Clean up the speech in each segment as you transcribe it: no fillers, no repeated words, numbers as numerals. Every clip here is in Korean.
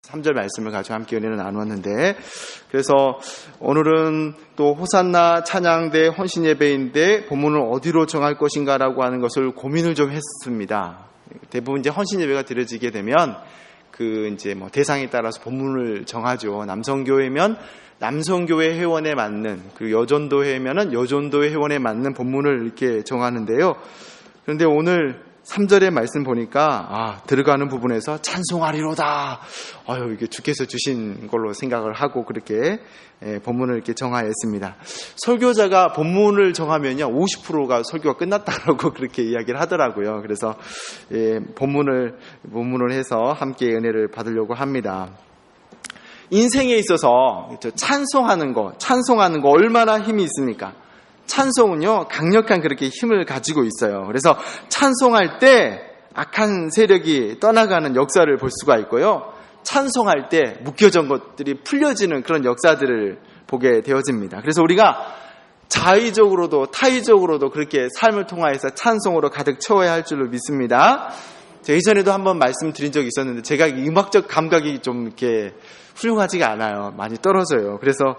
3절 말씀을 가지고 함께 은혜를 나누었는데, 그래서 오늘은 또 호산나 찬양대 헌신 예배인데 본문을 어디로 정할 것인가라고 하는 것을 고민을 좀 했습니다. 대부분 이제 헌신 예배가 드려지게 되면 이제 대상에 따라서 본문을 정하죠. 남성교회면 남성교회 회원에 맞는, 그리고 여전도회면은 여전도회 회원에 맞는 본문을 이렇게 정하는데요. 그런데 오늘 3절의 말씀 보니까 들어가는 부분에서 찬송하리로다. 이게 주께서 주신 걸로 생각을 하고 그렇게 본문을 이렇게 정하였습니다. 설교자가 본문을 정하면요 50%가 설교가 끝났다라고 그렇게 이야기를 하더라고요. 그래서 본문을 해서 함께 은혜를 받으려고 합니다. 인생에 있어서 찬송하는 거 얼마나 힘이 있습니까? 찬송은요 강력한 그렇게 힘을 가지고 있어요. 그래서 찬송할 때 악한 세력이 떠나가는 역사를 볼 수가 있고요, 찬송할 때 묶여진 것들이 풀려지는 그런 역사들을 보게 되어집니다. 그래서 우리가 자의적으로도 타의적으로도 그렇게 삶을 통하여서 찬송으로 가득 채워야 할 줄로 믿습니다. 제가 이전에도 한번 말씀드린 적이 있었는데, 제가 음악적 감각이 좀 이렇게 훌륭하지가 않아요. 많이 떨어져요. 그래서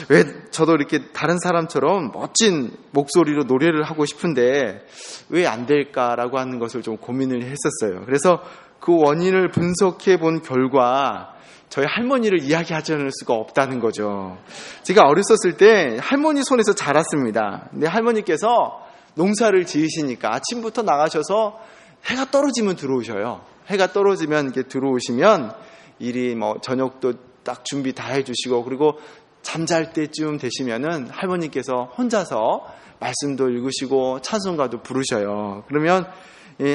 왜 저도 이렇게 다른 사람처럼 멋진 목소리로 노래를 하고 싶은데 왜 안 될까라고 하는 것을 좀 고민을 했었어요. 그래서 그 원인을 분석해 본 결과 저희 할머니를 이야기하지 않을 수가 없다는 거죠. 제가 어렸었을 때 할머니 손에서 자랐습니다. 근데 할머니께서 농사를 지으시니까 아침부터 나가셔서 해가 떨어지면 들어오셔요. 해가 떨어지면 이렇게 들어오시면 일이 저녁도 딱 준비 다 해주시고, 그리고 잠잘 때쯤 되시면은 할머니께서 혼자서 말씀도 읽으시고 찬송가도 부르셔요. 그러면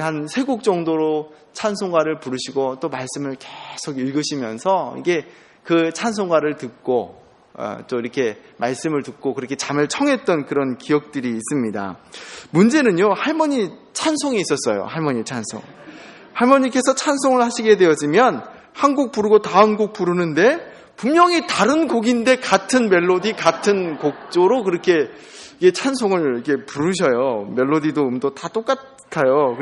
한 3곡 정도로 찬송가를 부르시고 또 말씀을 계속 읽으시면서 이게 그 찬송가를 듣고 또 이렇게 말씀을 듣고 그렇게 잠을 청했던 그런 기억들이 있습니다. 문제는요, 할머니 찬송이 있었어요. 할머니 찬송. 할머니께서 찬송을 하시게 되어지면 한 곡 부르고 다음 곡 부르는데 분명히 다른 곡인데 같은 멜로디, 같은 곡조로 그렇게 찬송을 이렇게 부르셔요. 멜로디도 음도 다 똑같아요.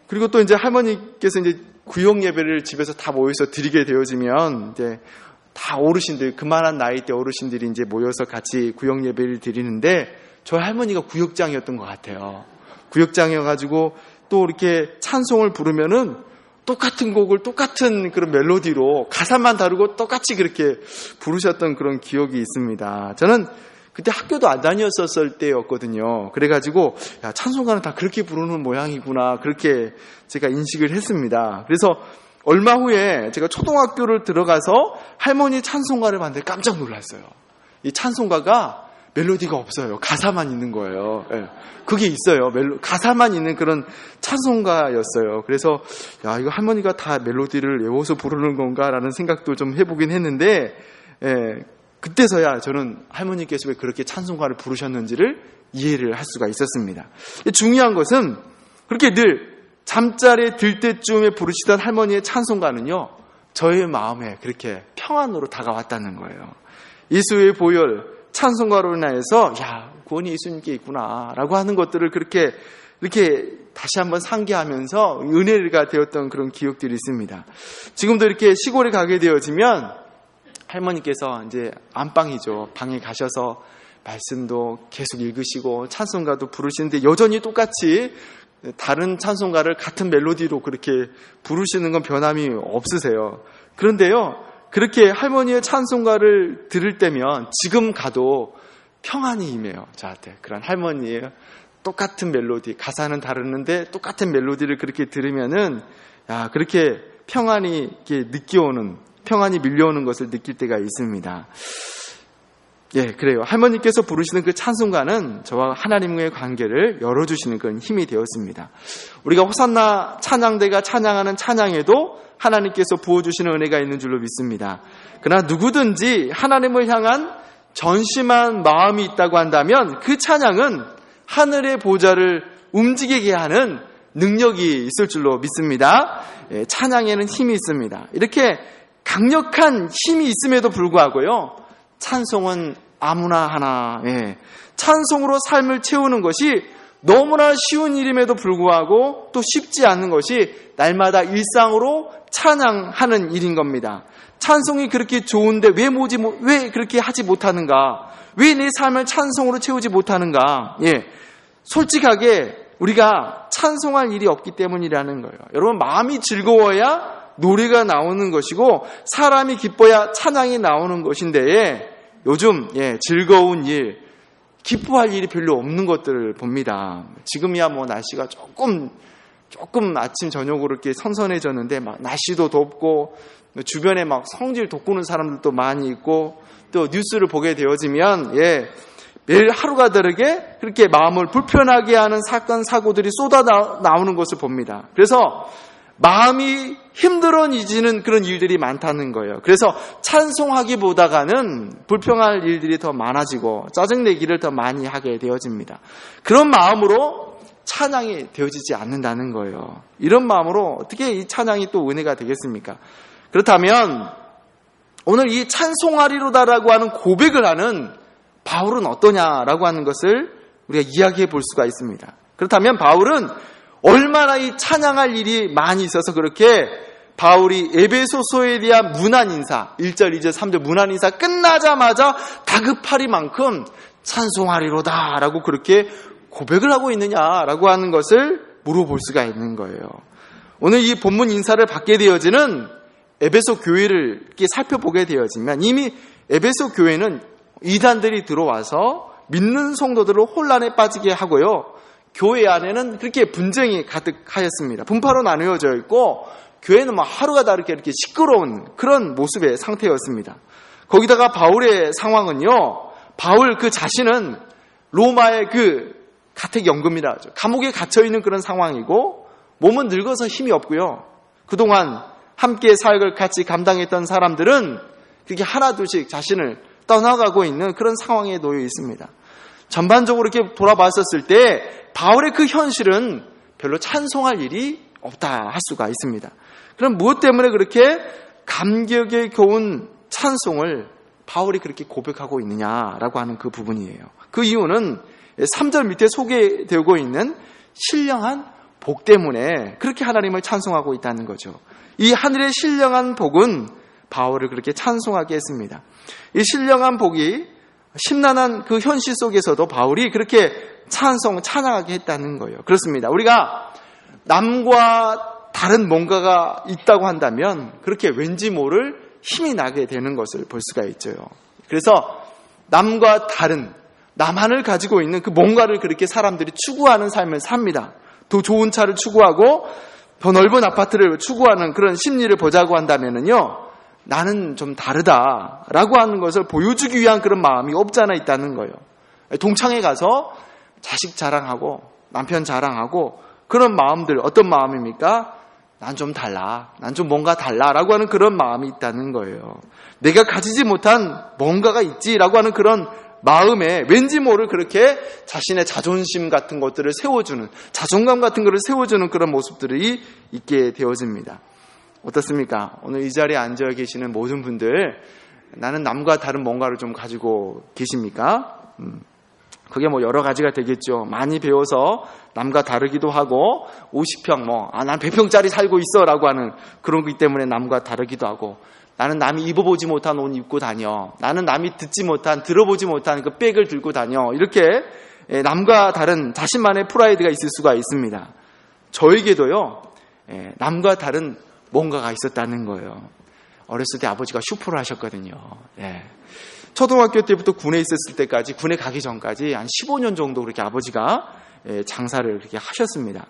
그리고 또 이제 할머니께서 이제 구역 예배를 집에서 다 모여서 드리게 되어지면 이제 다 어르신들, 그만한 나이대 어르신들이 이제 모여서 같이 구역 예배를 드리는데, 저희 할머니가 구역장이었던 것 같아요. 구역장이어가지고 또 이렇게 찬송을 부르면은 똑같은 곡을 똑같은 그런 멜로디로 가사만 다르고 똑같이 그렇게 부르셨던 그런 기억이 있습니다. 저는 그때 학교도 안 다녔었을 때였거든요. 그래가지고 찬송가는 다 그렇게 부르는 모양이구나, 그렇게 제가 인식을 했습니다. 그래서 얼마 후에 제가 초등학교를 들어가서 할머니 찬송가를 봤는데 깜짝 놀랐어요. 이 찬송가가 멜로디가 없어요. 가사만 있는 거예요. 그게 있어요. 가사만 있는 그런 찬송가였어요. 그래서 이거 할머니가 다 멜로디를 외워서 부르는 건가라는 생각도 좀 해보긴 했는데, 그때서야 저는 할머니께서 왜 그렇게 찬송가를 부르셨는지를 이해를 할 수가 있었습니다. 중요한 것은 그렇게 늘 잠자리에 들 때쯤에 부르시던 할머니의 찬송가는요, 저의 마음에 그렇게 평안으로 다가왔다는 거예요. 예수의 보혈, 찬송가로 인하여서 구원이 예수님께 있구나 라고 하는 것들을 그렇게 이렇게 다시 한번 상기하면서 은혜가 되었던 그런 기억들이 있습니다. 지금도 이렇게 시골에 가게 되어지면 할머니께서 이제 안방이죠. 방에 가셔서 말씀도 계속 읽으시고 찬송가도 부르시는데 여전히 똑같이 다른 찬송가를 같은 멜로디로 그렇게 부르시는 건 변함이 없으세요. 그런데요, 그렇게 할머니의 찬송가를 들을 때면 지금 가도 평안이 임해요. 저한테. 그런 할머니의 똑같은 멜로디, 가사는 다르는데 똑같은 멜로디를 그렇게 들으면은 그렇게 평안이 이렇게 평안이 밀려오는 것을 느낄 때가 있습니다. 그래요. 할머니께서 부르시는 그 찬송가는 저와 하나님과의 관계를 열어주시는 그런 힘이 되었습니다. 우리가 호산나 찬양대가 찬양하는 찬양에도 하나님께서 부어주시는 은혜가 있는 줄로 믿습니다. 그러나 누구든지 하나님을 향한 전심한 마음이 있다고 한다면 그 찬양은 하늘의 보좌를 움직이게 하는 능력이 있을 줄로 믿습니다. 찬양에는 힘이 있습니다. 이렇게 강력한 힘이 있음에도 불구하고요, 찬송은 아무나 하나, 찬송으로 삶을 채우는 것이 너무나 쉬운 일임에도 불구하고 또 쉽지 않은 것이 날마다 일상으로 찬양하는 일인 겁니다. 찬송이 그렇게 좋은데 왜 그렇게 하지 못하는가? 왜 내 삶을 찬송으로 채우지 못하는가? 솔직하게 우리가 찬송할 일이 없기 때문이라는 거예요. 여러분, 마음이 즐거워야 노래가 나오는 것이고 사람이 기뻐야 찬양이 나오는 것인데 요즘 즐거운 일, 기뻐할 일이 별로 없는 것들을 봅니다. 지금이야 뭐 날씨가 조금 아침 저녁으로 이렇게 선선해졌는데 막 날씨도 덥고 주변에 막 성질 돋구는 사람들도 많이 있고 또 뉴스를 보게 되어지면 매일 하루가 다르게 그렇게 마음을 불편하게 하는 사건 사고들이 쏟아 나오는 것을 봅니다. 그래서 마음이 힘들어지는 그런 일들이 많다는 거예요. 그래서 찬송하기보다는 불평할 일들이 더 많아지고 짜증내기를 더 많이 하게 되어집니다. 그런 마음으로 찬양이 되어지지 않는다는 거예요. 이런 마음으로 어떻게 이 찬양이 또 은혜가 되겠습니까? 그렇다면 오늘 이 찬송하리로다라고 하는 고백을 하는 바울은 어떠냐라고 하는 것을 우리가 이야기해 볼 수가 있습니다. 그렇다면 바울은 얼마나 이 찬양할 일이 많이 있어서 그렇게 바울이 에베소서에 대한 문안 인사 1절, 2절, 3절 문안 인사 끝나자마자 다급하리만큼 찬송하리로다 라고 그렇게 고백을 하고 있느냐라고 하는 것을 물어볼 수가 있는 거예요. 오늘 이 본문 인사를 받게 되어지는 에베소 교회를 이렇게 살펴보게 되어지면 이미 에베소 교회는 이단들이 들어와서 믿는 성도들을 혼란에 빠지게 하고요. 교회 안에는 그렇게 분쟁이 가득하였습니다. 분파로 나누어져 있고 교회는 막 하루가 다르게 이렇게 시끄러운 그런 모습의 상태였습니다. 거기다가 바울의 상황은요. 바울 그 자신은 로마의 그 가택연금이라 하죠. 감옥에 갇혀있는 그런 상황이고 몸은 늙어서 힘이 없고요. 그동안 함께 사역을 같이 감당했던 사람들은 그렇게 하나둘씩 자신을 떠나가고 있는 그런 상황에 놓여 있습니다. 전반적으로 이렇게 돌아봤었을 때 바울의 그 현실은 별로 찬송할 일이 없다 할 수가 있습니다. 그럼 무엇 때문에 그렇게 감격에 겨운 찬송을 바울이 그렇게 고백하고 있느냐라고 하는 그 부분이에요. 그 이유는 3절 밑에 소개되고 있는 신령한 복 때문에 그렇게 하나님을 찬송하고 있다는 거죠. 이 하늘의 신령한 복은 바울을 그렇게 찬송하게 했습니다. 이 신령한 복이 심란한 그 현실 속에서도 바울이 그렇게 찬양하게 했다는 거예요. 그렇습니다. 우리가 남과 다른 뭔가가 있다고 한다면 그렇게 왠지 모를 힘이 나게 되는 것을 볼 수가 있죠. 그래서 남과 다른 나만을 가지고 있는 그 뭔가를 그렇게 사람들이 추구하는 삶을 삽니다. 더 좋은 차를 추구하고 더 넓은 아파트를 추구하는 그런 심리를 보자고 한다면요. 나는 좀 다르다라고 하는 것을 보여주기 위한 그런 마음이 없지 않아 있다는 거예요. 동창회 가서 자식 자랑하고 남편 자랑하고 그런 마음들 어떤 마음입니까? 난 좀 달라. 난 좀 뭔가 달라라고 하는 그런 마음이 있다는 거예요. 내가 가지지 못한 뭔가가 있지라고 하는 그런 마음에 왠지 모를 그렇게 자신의 자존심 같은 것들을 세워주는 자존감 같은 것을 세워주는 그런 모습들이 있게 되어집니다. 어떻습니까? 오늘 이 자리에 앉아 계시는 모든 분들 나는 남과 다른 뭔가를 좀 가지고 계십니까? 그게 뭐 여러 가지가 되겠죠. 많이 배워서 남과 다르기도 하고 50평 난 100평짜리 살고 있어 라고 하는 그런 거기 때문에 남과 다르기도 하고 나는 남이 입어보지 못한 옷 입고 다녀. 나는 남이 들어보지 못한 그 백을 들고 다녀. 이렇게 남과 다른 자신만의 프라이드가 있을 수가 있습니다. 저에게도요. 남과 다른 뭔가가 있었다는 거예요. 어렸을 때 아버지가 슈퍼를 하셨거든요. 초등학교 때부터 군에 있었을 때까지 군에 가기 전까지 한 15년 정도 그렇게 아버지가 장사를 그렇게 하셨습니다.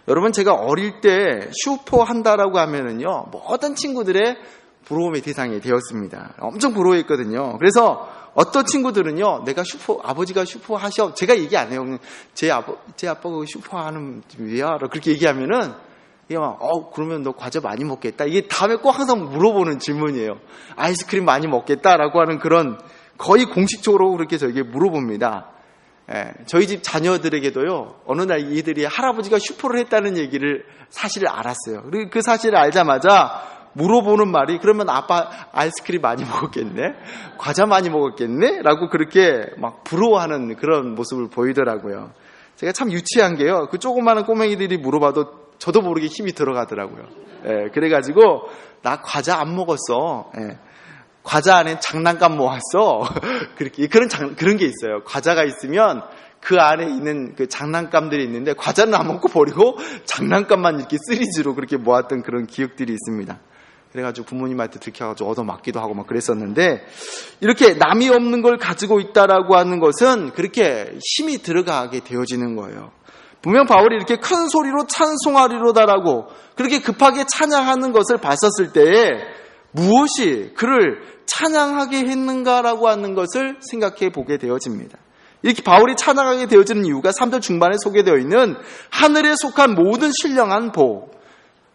여러분 제가 어릴 때 슈퍼 한다라고 하면은요 모든 친구들의 부러움의 대상이 되었습니다. 엄청 부러워했거든요. 그래서 어떤 친구들은요 내가 아버지가 슈퍼 하셔 제가 얘기 안 해요. 제 아빠가 슈퍼 하는 왜야? 그렇게 얘기하면은 그러면 너 과자 많이 먹겠다. 이게 다음에 꼭 항상 물어보는 질문이에요. 아이스크림 많이 먹겠다라고 하는 그런 거의 공식적으로 그렇게 저에게 물어봅니다. 저희 집 자녀들에게도요, 어느 날 이들이 할아버지가 슈퍼를 했다는 사실을 알았어요. 그리고 그 사실을 알자마자 물어보는 말이, 그러면 아빠 아이스크림 많이 먹었겠네? 과자 많이 먹었겠네? 라고 그렇게 막 부러워하는 그런 모습을 보이더라고요. 제가 참 유치한 게요, 그 조그마한 꼬맹이들이 물어봐도 저도 모르게 힘이 들어가더라고요. 예, 그래가지고 나 과자 안 먹었어. 예, 과자 안에 장난감 모았어. 그렇게 그런 게 있어요. 과자가 있으면 그 안에 있는 그 장난감들이 있는데 과자는 안 먹고 버리고 장난감만 이렇게 시리즈로 그렇게 모았던 그런 기억들이 있습니다. 그래가지고 부모님한테 들켜가지고 얻어맞기도 하고 막 그랬었는데, 이렇게 남이 없는 걸 가지고 있다라고 하는 것은 그렇게 힘이 들어가게 되어지는 거예요. 분명 바울이 이렇게 큰 소리로 찬송하리로다라고 그렇게 급하게 찬양하는 것을 봤었을 때에 무엇이 그를 찬양하게 했는가라고 하는 것을 생각해 보게 되어집니다. 이렇게 바울이 찬양하게 되어지는 이유가 3절 중반에 소개되어 있는 하늘에 속한 모든 신령한 복,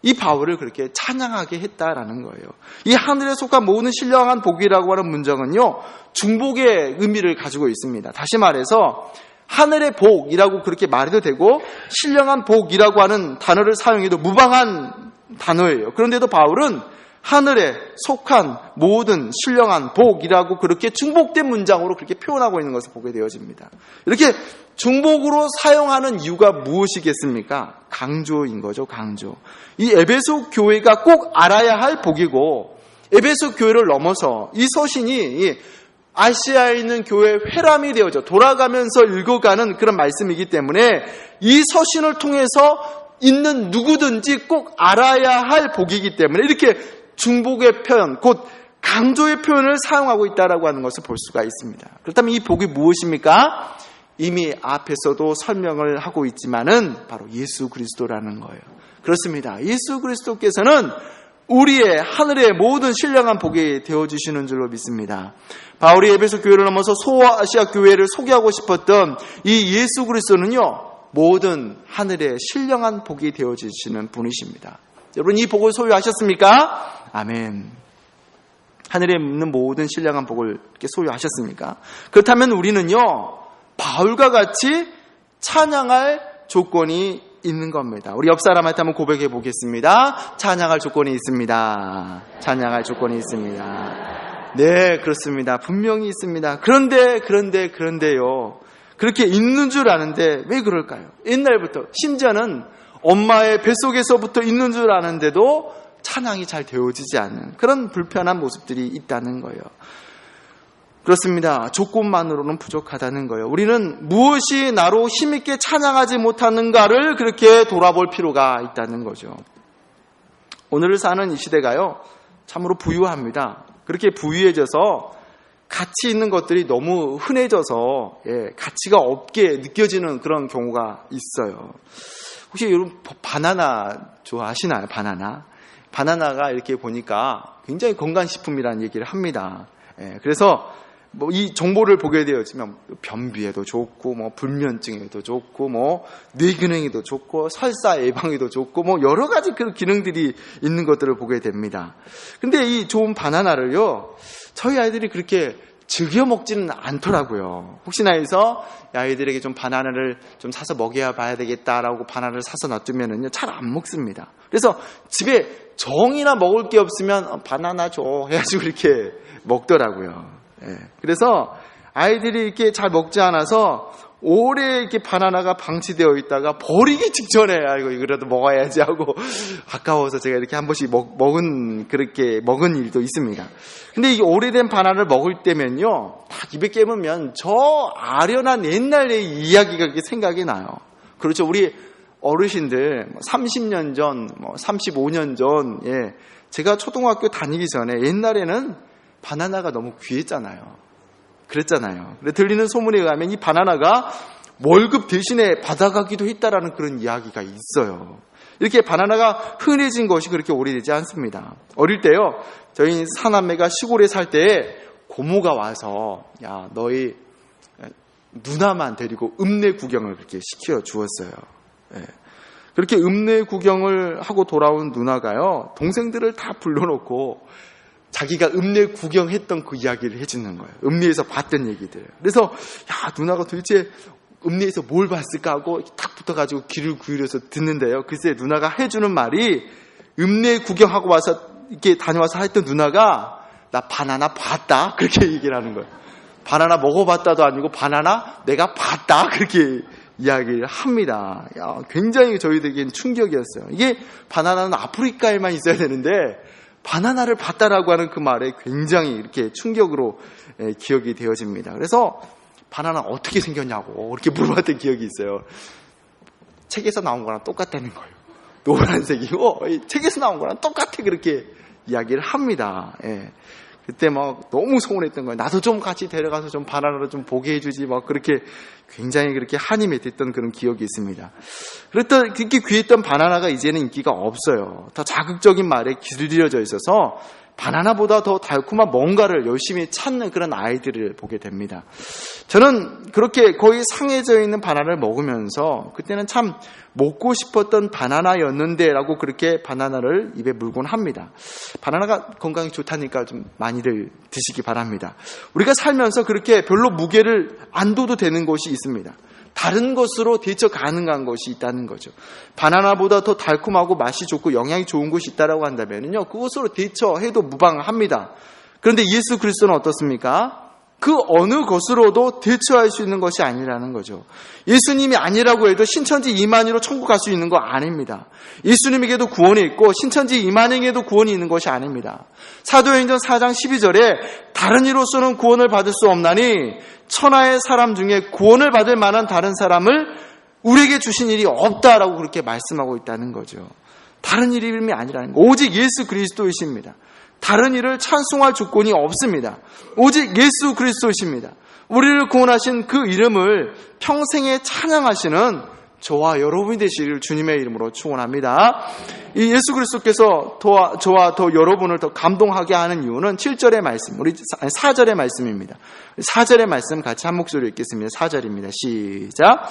이 바울을 그렇게 찬양하게 했다라는 거예요. 이 하늘에 속한 모든 신령한 복이라고 하는 문장은요, 중복의 의미를 가지고 있습니다. 다시 말해서 하늘의 복이라고 그렇게 말해도 되고 신령한 복이라고 하는 단어를 사용해도 무방한 단어예요. 그런데도 바울은 하늘에 속한 모든 신령한 복이라고 그렇게 중복된 문장으로 그렇게 표현하고 있는 것을 보게 되어집니다. 이렇게 중복으로 사용하는 이유가 무엇이겠습니까? 강조인 거죠, 강조. 이 에베소 교회가 꼭 알아야 할 복이고, 에베소 교회를 넘어서 이 서신이 아시아에 있는 교회의 회람이 되어져 돌아가면서 읽어가는 그런 말씀이기 때문에 이 서신을 통해서 있는 누구든지 꼭 알아야 할 복이기 때문에 이렇게 중복의 표현, 곧 강조의 표현을 사용하고 있다라고 하는 것을 볼 수가 있습니다. 그렇다면 이 복이 무엇입니까? 이미 앞에서도 설명을 하고 있지만은 바로 예수 그리스도라는 거예요. 그렇습니다. 예수 그리스도께서는 우리의 하늘의 모든 신령한 복이 되어주시는 줄로 믿습니다. 바울이 에베소 교회를 넘어서 소아시아 교회를 소개하고 싶었던 이 예수 그리스도는요, 모든 하늘의 신령한 복이 되어주시는 분이십니다. 여러분, 이 복을 소유하셨습니까? 아멘. 하늘에 있는 모든 신령한 복을 이렇게 소유하셨습니까? 그렇다면 우리는요, 바울과 같이 찬양할 조건이 있는 겁니다. 우리 옆 사람한테 한번 고백해 보겠습니다. 찬양할 조건이 있습니다. 찬양할 조건이 있습니다. 네, 그렇습니다. 분명히 있습니다. 그런데요. 그렇게 있는 줄 아는데 왜 그럴까요? 옛날부터, 심지어는 엄마의 뱃속에서부터 있는 줄 아는데도 찬양이 잘 되어지지 않는 그런 불편한 모습들이 있다는 거예요. 그렇습니다. 조건만으로는 부족하다는 거예요. 우리는 무엇이 나로 힘있게 찬양하지 못하는가를 그렇게 돌아볼 필요가 있다는 거죠. 오늘을 사는 이 시대가요, 참으로 부유합니다. 그렇게 부유해져서 가치 있는 것들이 너무 흔해져서 가치가 없게 느껴지는 그런 경우가 있어요. 혹시 여러분 바나나 좋아하시나요? 바나나가 이렇게 보니까 굉장히 건강식품이라는 얘기를 합니다. 그래서 뭐 이 정보를 보게 되어지면 변비에도 좋고, 뭐 불면증에도 좋고, 뭐 뇌기능에도 좋고, 설사 예방에도 좋고, 뭐 여러 가지 그런 기능들이 있는 것들을 보게 됩니다. 근데 이 좋은 바나나를요, 저희 아이들이 그렇게 즐겨 먹지는 않더라고요. 혹시나 해서 아이들에게 좀 바나나를 좀 사서 먹여 봐야 되겠다라고 바나나를 사서 놔두면은요, 잘 안 먹습니다. 그래서 집에 정이나 먹을 게 없으면 바나나 줘 해가지고 이렇게 먹더라고요. 그래서 아이들이 이렇게 잘 먹지 않아서 오래 이렇게 바나나가 방치되어 있다가 버리기 직전에 아이고 이거라도 먹어야지 하고 아까워서 제가 이렇게 한 번씩 그렇게 먹은 일도 있습니다. 근데 이 오래된 바나나를 먹을 때면요, 딱 입에 깨물면 저 아련한 옛날의 이야기가 이렇게 생각이 나요. 그렇죠. 우리 어르신들 30년 전, 35년 전, 제가 초등학교 다니기 전에 옛날에는 바나나가 너무 귀했잖아요. 그랬잖아요. 근데 들리는 소문에 의하면 이 바나나가 월급 대신에 받아가기도 했다라는 그런 이야기가 있어요. 이렇게 바나나가 흔해진 것이 그렇게 오래되지 않습니다. 어릴 때요, 저희 사남매가 시골에 살 때에 고모가 와서 야, 너희 누나만 데리고 읍내 구경을 그렇게 시켜 주었어요. 그렇게 읍내 구경을 하고 돌아온 누나가요, 동생들을 다 불러놓고 자기가 읍내 구경했던 그 이야기를 해주는 거예요. 읍내에서 봤던 얘기들. 그래서 야, 누나가 도대체 읍내에서 뭘 봤을까 하고 딱 붙어가지고 귀를 기울여서 듣는데요. 글쎄 누나가 해주는 말이, 읍내 구경하고 와서 이렇게 다녀와서 했던 누나가 나 바나나 봤다 그렇게 얘기를 하는 거예요. 바나나 먹어봤다도 아니고 바나나 내가 봤다 그렇게 이야기를 합니다. 야, 굉장히 저희들에겐 충격이었어요. 이게 바나나는 아프리카에만 있어야 되는데 바나나를 봤다라고 하는 그 말에 굉장히 이렇게 충격으로 기억이 되어집니다. 그래서 바나나 어떻게 생겼냐고 이렇게 물어봤던 기억이 있어요. 책에서 나온 거랑 똑같다는 거예요. 노란색이고 책에서 나온 거랑 똑같아 그렇게 이야기를 합니다. 예. 그때 막 너무 서운했던 거예요. 나도 좀 같이 데려가서 좀 바나나를 좀 보게 해주지 막 그렇게 굉장히 그렇게 한이 맺혔던 그런 기억이 있습니다. 그랬던 그렇게 귀했던 바나나가 이제는 인기가 없어요. 더 자극적인 말에 길들여져 있어서 바나나보다 더 달콤한 뭔가를 열심히 찾는 그런 아이들을 보게 됩니다. 저는 그렇게 거의 상해져 있는 바나나를 먹으면서 그때는 참 먹고 싶었던 바나나였는데 라고 그렇게 바나나를 입에 물곤 합니다. 바나나가 건강에 좋다니까 좀 많이들 드시기 바랍니다. 우리가 살면서 그렇게 별로 무게를 안 둬도 되는 것이 있습니다. 다른 것으로 대처 가능한 것이 있다는 거죠. 바나나보다 더 달콤하고 맛이 좋고 영양이 좋은 것이 있다고 한다면요, 그것으로 대처해도 무방합니다. 그런데 예수 그리스도는 어떻습니까? 그 어느 것으로도 대처할 수 있는 것이 아니라는 거죠. 예수님이 아니라고 해도 신천지 이만희로 천국 갈 수 있는 거 아닙니다. 예수님에게도 구원이 있고 신천지 이만희에게도 구원이 있는 것이 아닙니다. 사도행전 4장 12절에 다른 이로서는 구원을 받을 수 없나니 천하의 사람 중에 구원을 받을 만한 다른 사람을 우리에게 주신 일이 없다라고 그렇게 말씀하고 있다는 거죠. 다른 이름이 아니라는 거. 오직 예수 그리스도이십니다. 다른 이를 찬송할 조건이 없습니다. 오직 예수 그리스도이십니다. 우리를 구원하신 그 이름을 평생에 찬양하시는 저와 여러분이 되시기를 주님의 이름으로 축원합니다. 이 예수 그리스도께서 저와 더 여러분을 더 감동하게 하는 이유는 7절의 말씀, 우리 4절의 말씀입니다. 4절의 말씀 같이 한 목소리로 읽겠습니다. 4절입니다. 시작.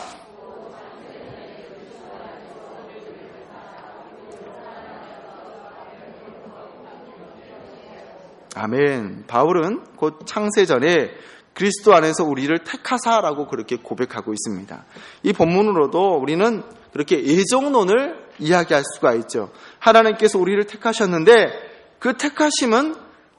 아멘. 바울은 곧 창세전에 그리스도 안에서 우리를 택하사라고 그렇게 고백하고 있습니다. 이 본문으로도 우리는 그렇게 예정론을 이야기할 수가 있죠. 하나님께서 우리를 택하셨는데 그 택하심은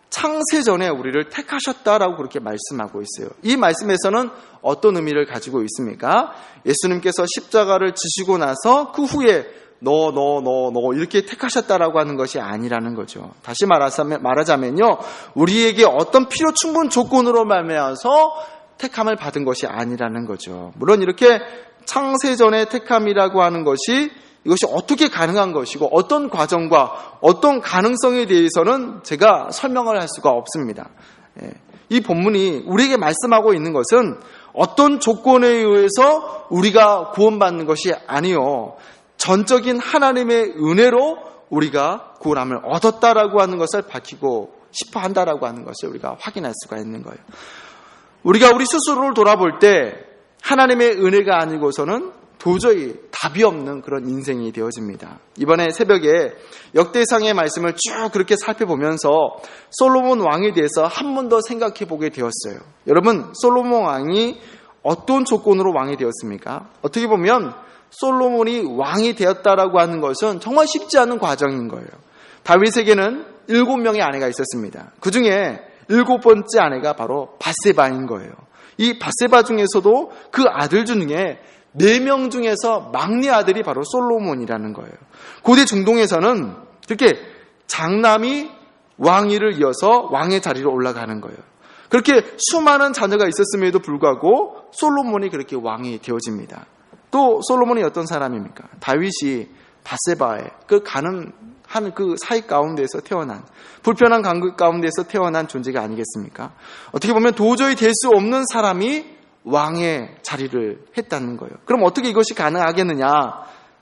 창세전에 우리를 택하셨다라고 그렇게 말씀하고 있어요. 이 말씀에서는 어떤 의미를 가지고 있습니까? 예수님께서 십자가를 지시고 나서 그 후에 너 이렇게 택하셨다라고 하는 것이 아니라는 거죠. 다시 말하자면요, 우리에게 어떤 필요 충분 조건으로 말미암아서 택함을 받은 것이 아니라는 거죠. 물론 이렇게 창세전의 택함이라고 하는 것이 이것이 어떻게 가능한 것이고 어떤 과정과 어떤 가능성에 대해서는 제가 설명을 할 수가 없습니다. 이 본문이 우리에게 말씀하고 있는 것은 어떤 조건에 의해서 우리가 구원받는 것이 아니요, 전적인 하나님의 은혜로 우리가 구원함을 얻었다라고 하는 것을 밝히고 싶어 한다라고 하는 것을 우리가 확인할 수가 있는 거예요. 우리가 우리 스스로를 돌아볼 때 하나님의 은혜가 아니고서는 도저히 답이 없는 그런 인생이 되어집니다. 이번에 새벽에 역대상의 말씀을 쭉 그렇게 살펴보면서 솔로몬 왕에 대해서 한 번 더 생각해 보게 되었어요. 여러분, 솔로몬 왕이 어떤 조건으로 왕이 되었습니까? 어떻게 보면 솔로몬이 왕이 되었다라고 하는 것은 정말 쉽지 않은 과정인 거예요. 다윗에게는 7명의 아내가 있었습니다. 그 중에 7번째 아내가 바로 밧세바인 거예요. 이 밧세바 중에서도 그 아들 중에 4명 중에서 막내 아들이 바로 솔로몬이라는 거예요. 고대 중동에서는 그렇게 장남이 왕위를 이어서 왕의 자리로 올라가는 거예요. 그렇게 수많은 자녀가 있었음에도 불구하고 솔로몬이 그렇게 왕이 되어집니다. 또 솔로몬이 어떤 사람입니까? 다윗이 밧세바의 그 가난한 그 사이 가운데서 태어난, 불편한 관계 가운데서 태어난 존재가 아니겠습니까? 어떻게 보면 도저히 될 수 없는 사람이 왕의 자리를 했다는 거예요. 그럼 어떻게 이것이 가능하겠느냐?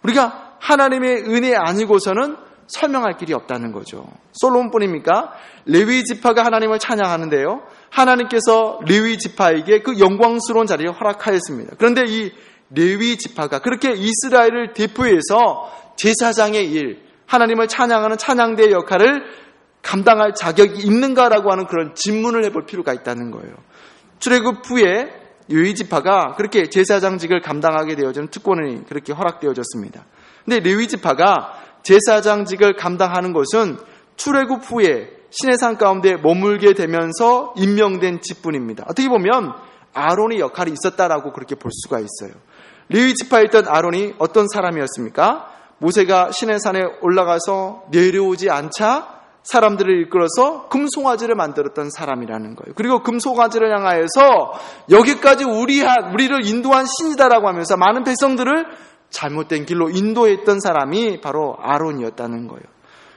우리가 하나님의 은혜 아니고서는 설명할 길이 없다는 거죠. 솔로몬뿐입니까? 레위 지파가 하나님을 찬양하는데요, 하나님께서 레위 지파에게 그 영광스러운 자리를 허락하였습니다. 그런데 이 레위 지파가 그렇게 이스라엘을 대표해서 제사장의 일, 하나님을 찬양하는 찬양대의 역할을 감당할 자격이 있는가라고 하는 그런 질문을 해볼 필요가 있다는 거예요. 출애굽 후에 레위 지파가 그렇게 제사장직을 감당하게 되어지는 특권이 그렇게 허락되어졌습니다. 근데 레위 지파가 제사장직을 감당하는 것은 출애굽 후에 시내산 가운데 머물게 되면서 임명된 직분입니다. 어떻게 보면 아론의 역할이 있었다라고 그렇게 볼 수가 있어요. 레위 지파에 있던 아론이 어떤 사람이었습니까? 모세가 시내산에 올라가서 내려오지 않자 사람들을 이끌어서 금송아지를 만들었던 사람이라는 거예요. 그리고 금송아지를 향하여서 여기까지 우리를 인도한 신이다라고 하면서 많은 백성들을 잘못된 길로 인도했던 사람이 바로 아론이었다는 거예요.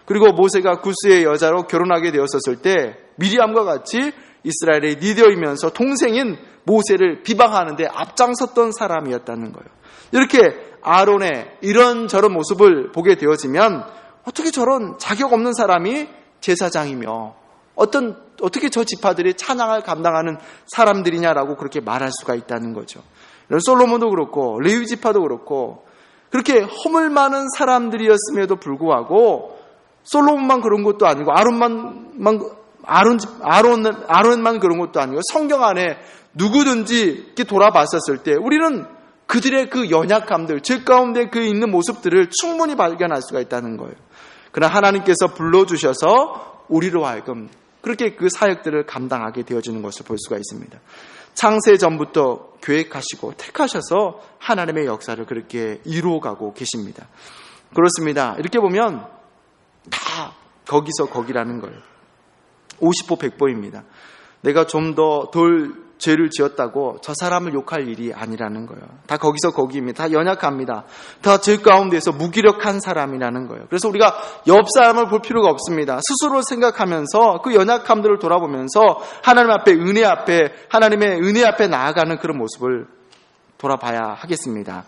그리고 모세가 구스의 여자로 결혼하게 되었었을 때 미리암과 같이 이스라엘의 리더이면서 동생인 모세를 비방하는데 앞장섰던 사람이었다는 거예요. 이렇게 아론의 이런저런 모습을 보게 되어지면 어떻게 저런 자격 없는 사람이 제사장이며 어떻게 저 지파들이 찬양을 감당하는 사람들이냐라고 그렇게 말할 수가 있다는 거죠. 솔로몬도 그렇고 레위 지파도 그렇고 그렇게 허물 많은 사람들이었음에도 불구하고 솔로몬만 그런 것도 아니고 아론만 그런 것도 아니고 성경 안에 누구든지 이렇게 돌아봤었을 때 우리는 그들의 그 연약함들, 죄 가운데 그 있는 모습들을 충분히 발견할 수가 있다는 거예요. 그러나 하나님께서 불러주셔서 우리로 하여금 그렇게 그 사역들을 감당하게 되어지는 것을 볼 수가 있습니다. 창세 전부터 계획하시고 택하셔서 하나님의 역사를 그렇게 이루어가고 계십니다. 그렇습니다. 이렇게 보면 다 거기서 거기라는 거예요. 50보 100보입니다. 내가 좀 더 덜 죄를 지었다고 저 사람을 욕할 일이 아니라는 거예요. 다 거기서 거기입니다. 다 연약합니다. 다 죄 가운데서 무기력한 사람이라는 거예요. 그래서 우리가 옆 사람을 볼 필요가 없습니다. 스스로 생각하면서 그 연약함들을 돌아보면서 하나님 앞에 하나님의 은혜 앞에 나아가는 그런 모습을 돌아봐야 하겠습니다.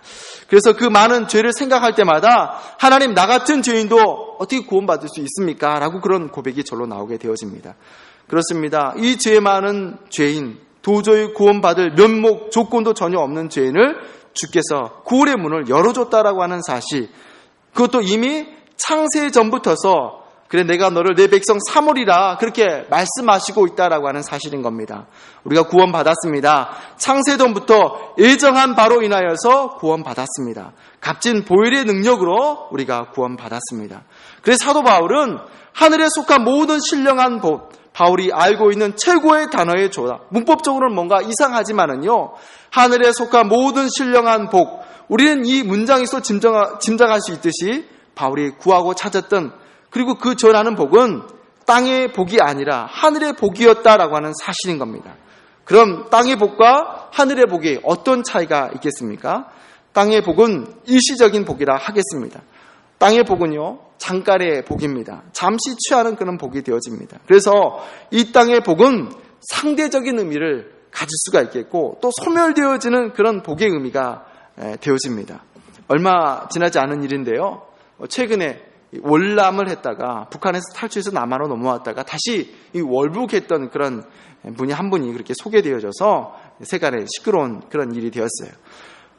그래서 그 많은 죄를 생각할 때마다 하나님, 나 같은 죄인도 어떻게 구원받을 수 있습니까? 라고 그런 고백이 절로 나오게 되어집니다. 그렇습니다. 이 죄 많은 죄인, 도저히 구원받을 면목, 조건도 전혀 없는 죄인을 주께서 구원의 문을 열어줬다라고 하는 사실, 그것도 이미 창세 전부터서 그래 내가 너를 내 백성 삼으리라 그렇게 말씀하시고 있다라고 하는 사실인 겁니다. 우리가 구원받았습니다. 창세 전부터 예정한 바로 인하여서 구원받았습니다. 값진 보혈의 능력으로 우리가 구원받았습니다. 그래서 사도 바울은 하늘에 속한 모든 신령한 복, 바울이 알고 있는 최고의 단어의 조다. 문법적으로는 뭔가 이상하지만은요, 하늘에 속한 모든 신령한 복, 우리는 이 문장에서 짐작할 수 있듯이 바울이 구하고 찾았던, 그리고 그 전하는 복은 땅의 복이 아니라 하늘의 복이었다라고 하는 사실인 겁니다. 그럼 땅의 복과 하늘의 복이 어떤 차이가 있겠습니까? 땅의 복은 일시적인 복이라 하겠습니다. 땅의 복은요, 잠깐의 복입니다. 잠시 취하는 그런 복이 되어집니다. 그래서 이 땅의 복은 상대적인 의미를 가질 수가 있겠고 또 소멸되어지는 그런 복의 의미가 되어집니다. 얼마 지나지 않은 일인데요. 최근에 월남을 했다가 북한에서 탈출해서 남한으로 넘어왔다가 다시 월북했던 그런 분이 한 분이 그렇게 소개되어져서 세간에 시끄러운 그런 일이 되었어요.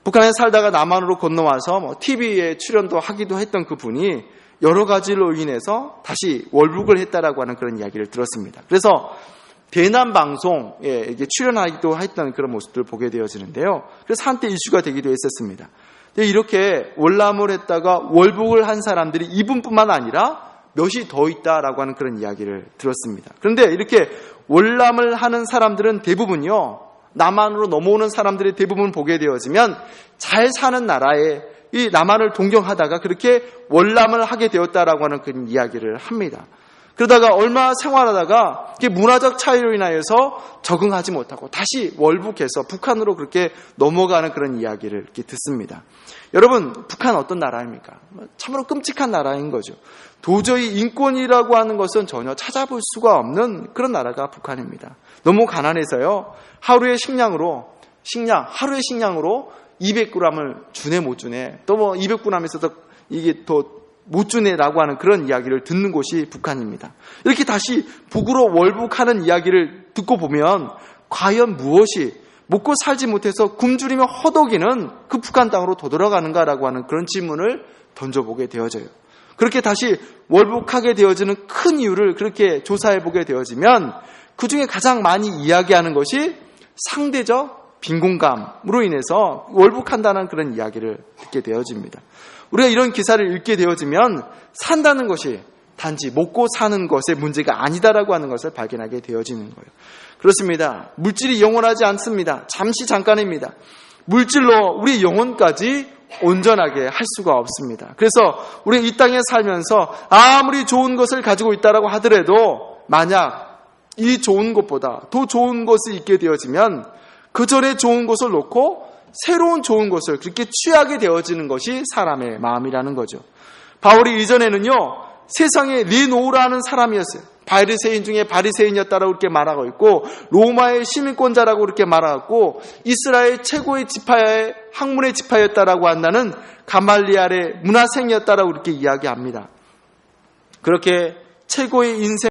북한에 살다가 남한으로 건너와서 TV에 출연도 하기도 했던 그 분이 여러 가지로 인해서 다시 월북을 했다라고 하는 그런 이야기를 들었습니다. 그래서 대남 방송에 이게 출연하기도 했던 그런 모습들을 보게 되어지는데요. 그래서 한때 이슈가 되기도 했었습니다. 이렇게 월남을 했다가 월북을 한 사람들이 이분뿐만 아니라 몇이 더 있다라고 하는 그런 이야기를 들었습니다. 그런데 이렇게 월남을 하는 사람들은 대부분요, 남한으로 넘어오는 사람들이 대부분 보게 되어지면 잘 사는 나라에 이 남한을 동경하다가 그렇게 월남을 하게 되었다라고 하는 그런 이야기를 합니다. 그러다가 얼마 생활하다가 문화적 차이로 인하여서 적응하지 못하고 다시 월북해서 북한으로 그렇게 넘어가는 그런 이야기를 이렇게 듣습니다. 여러분, 북한 어떤 나라입니까? 참으로 끔찍한 나라인 거죠. 도저히 인권이라고 하는 것은 전혀 찾아볼 수가 없는 그런 나라가 북한입니다. 너무 가난해서요, 하루의 식량으로 200g을 주네 못 주네, 또 200g에서도 이게 더 못 주네라고 하는 그런 이야기를 듣는 곳이 북한입니다. 이렇게 다시 북으로 월북하는 이야기를 듣고 보면 과연 무엇이 먹고 살지 못해서 굶주리며 허덕이는 그 북한 땅으로 되돌아가는가라고 하는 그런 질문을 던져보게 되어져요. 그렇게 다시 월북하게 되어지는 큰 이유를 그렇게 조사해보게 되어지면 그 중에 가장 많이 이야기하는 것이 상대적 빈곤감으로 인해서 월북한다는 그런 이야기를 듣게 되어집니다. 우리가 이런 기사를 읽게 되어지면 산다는 것이 단지 먹고 사는 것의 문제가 아니다라고 하는 것을 발견하게 되어지는 거예요. 그렇습니다. 물질이 영원하지 않습니다. 잠깐입니다. 물질로 우리 영혼까지 온전하게 할 수가 없습니다. 그래서 우리 이 땅에 살면서 아무리 좋은 것을 가지고 있다라고 하더라도 만약 이 좋은 것보다 더 좋은 것이 있게 되어지면 그 전에 좋은 것을 놓고 새로운 좋은 것을 그렇게 취하게 되어지는 것이 사람의 마음이라는 거죠. 바울이 이전에는요, 세상에 리노우라는 사람이었어요. 바리새인 중에 바리새인이었다라고 그렇게 말하고 있고, 로마의 시민권자라고 그렇게 말하고, 이스라엘 최고의 지파의 학문의 지파였다라고 한다는 가말리알의 문화생이었다라고 그렇게 이야기합니다. 그렇게 최고의 인생